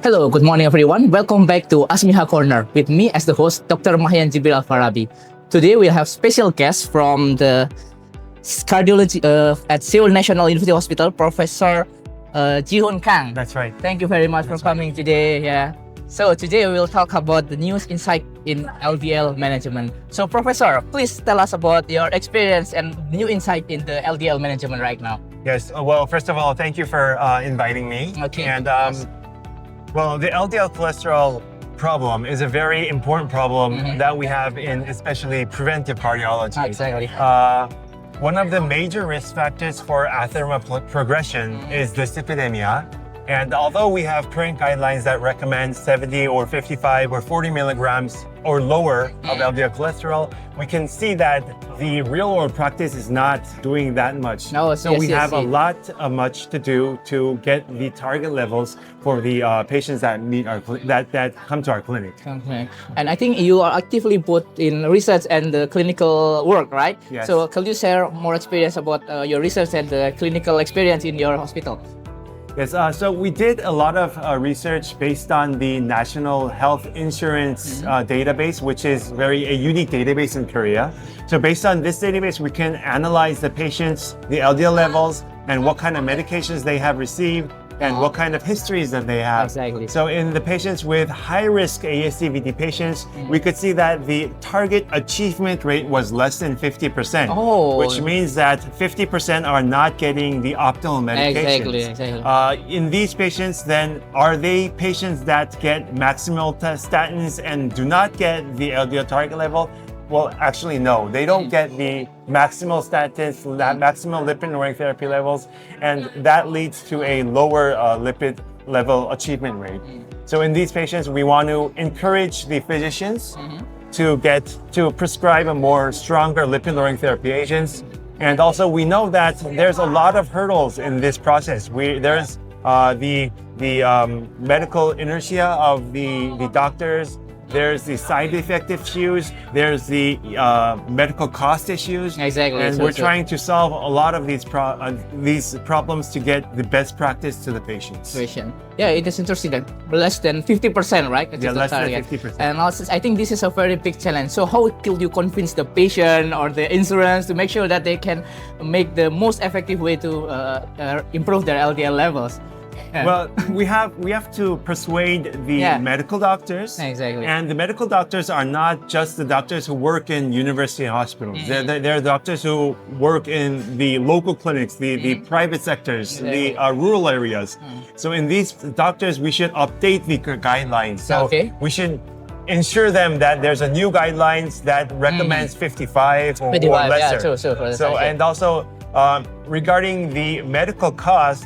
Hello, good morning everyone. Welcome back to ASMIHA Corner with me as the host, Dr. Makhyan Jibril Farabi. Today we have special guest from the cardiology at Seoul National University Hospital, Professor Hoon Kang. That's right. Thank you very much for coming today. Yeah. So today we will talk about the newest insight in LDL management. So Professor, please tell us about your experience and new insight in the LDL management right now. Yes. Well, first of all, thank you for inviting me. Okay. And well, the LDL cholesterol problem is a very important problem that we have in especially preventive cardiology. Exactly. One of the major risk factors for atheroma progression is dyslipidemia. And although we have current guidelines that recommend 70 or 55 or 40 milligrams or lower of LDL cholesterol, we can see that the real world practice is not doing that much. No, so we have a lot of much to do to get the target levels for the patients that meet our that come to our clinic. Okay. And I think you are actively put in research and the clinical work, right? Yes. So could you share more experience about your research and the clinical experience in your hospital? Yes, so we did a lot of research based on the National Health Insurance database, which is a unique database in Korea. So based on this database, we can analyze the patients, the LDL levels, and what kind of medications they have received, and what kind of histories that they have. Exactly. So in the patients with high-risk ASCVD patients, we could see that the target achievement rate was less than 50%, which means that 50% are not getting the optimal medications. Exactly. In these patients, then, are they patients that get maximal statins and do not get the LDL target level? Well, actually, no. They don't get the maximal statins, that maximal lipid-lowering therapy levels, and that leads to a lower lipid level achievement rate. So in these patients, we want to encourage the physicians to prescribe a more stronger lipid-lowering therapy agents. And also, we know that there's a lot of hurdles in this process. There's the medical inertia of the doctors. There's the side effect issues, there's the medical cost issues. Exactly. And we're trying to solve a lot of these problems to get the best practice to the patients. Yeah, it is interesting that less than 50%, right? Yeah, less than 50%. And also, I think this is a very big challenge. So how could you convince the patient or the insurance to make sure that they can make the most effective way to improve their LDL levels? Well, we have to persuade the medical doctors. Exactly. And the medical doctors are not just the doctors who work in university hospitals. They're doctors who work in the local clinics, the private sectors, the rural areas. So in these doctors, we should update the guidelines. So we should ensure them that there's a new guidelines that recommends 55 or lesser. So and also regarding the medical cost,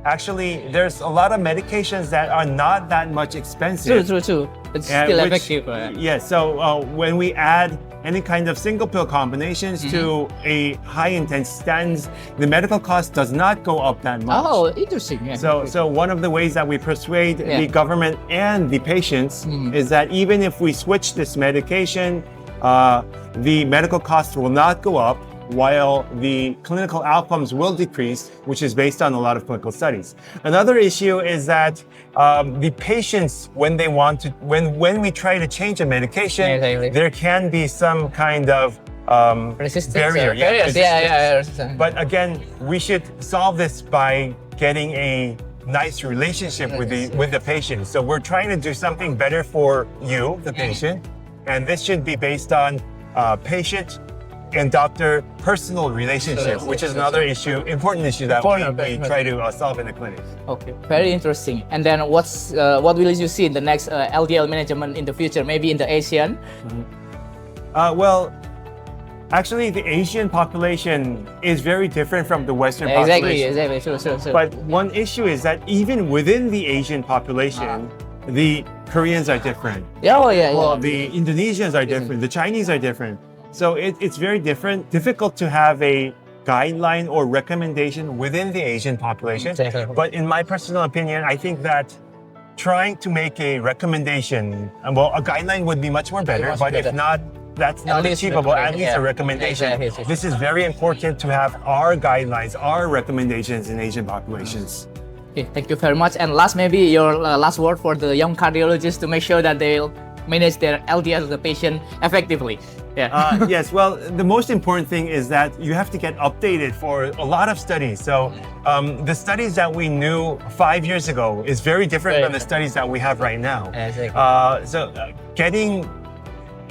actually, there's a lot of medications that are not that much expensive. True. It's still effective. Yes, so when we add any kind of single pill combinations to a high-intense statins, the medical cost does not go up that much. Oh, interesting. Yeah. So one of the ways that we persuade the government and the patients is that even if we switch this medication, the medical cost will not go up, while the clinical outcomes will decrease, which is based on a lot of clinical studies. Another issue is that the patients, when we try to change a medication, there can be some kind of resistance barrier. Resistance. But again, we should solve this by getting a nice relationship with the patient. So we're trying to do something better for you, the patient, and this should be based on patient and doctor personal relationship, which is another important issue that we try to solve in the clinic. Okay, very interesting. And then what will you see in the next LDL management in the future, maybe in the Asian? Well, actually, the Asian population is very different from the Western population. Exactly. Sure. But one issue is that even within the Asian population, the Koreans are different. Well, the Indonesians are different. The Chinese are different. So it's very difficult to have a guideline or recommendation within the Asian population. But in my personal opinion, I think that trying to make a recommendation, well, a guideline would be much more better, but if not, that's not least achievable, at least yeah. a recommendation. Yes. This is very important to have our guidelines, our recommendations in Asian populations. Okay, thank you very much. And last, maybe your last word for the young cardiologists to make sure that they'll manage their LDL of the patient effectively. Yeah. Yes, well, the most important thing is that you have to get updated for a lot of studies. So the studies that we knew 5 years ago is very different from the studies that we have right now. Exactly. Getting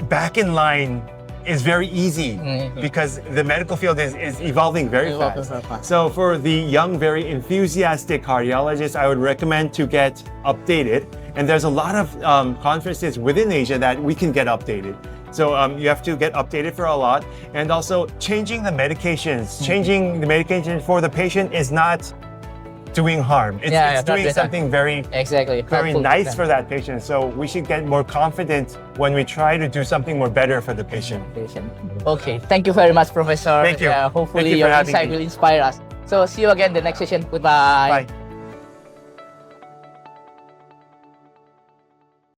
back in line is very easy because the medical field is evolving very fast. So for the young, very enthusiastic cardiologists, I would recommend to get updated. And there's a lot of conferences within Asia that we can get updated. So you have to get updated for a lot. And also changing the medications. Changing the medication for the patient is not doing harm. It's doing something very nice for that patient. So we should get more confident when we try to do something more better for the patient. Okay, thank you very much, Professor. Thank you. Hopefully Thank you for your having insight me. will inspire us. So see you again the next session. Goodbye. Bye.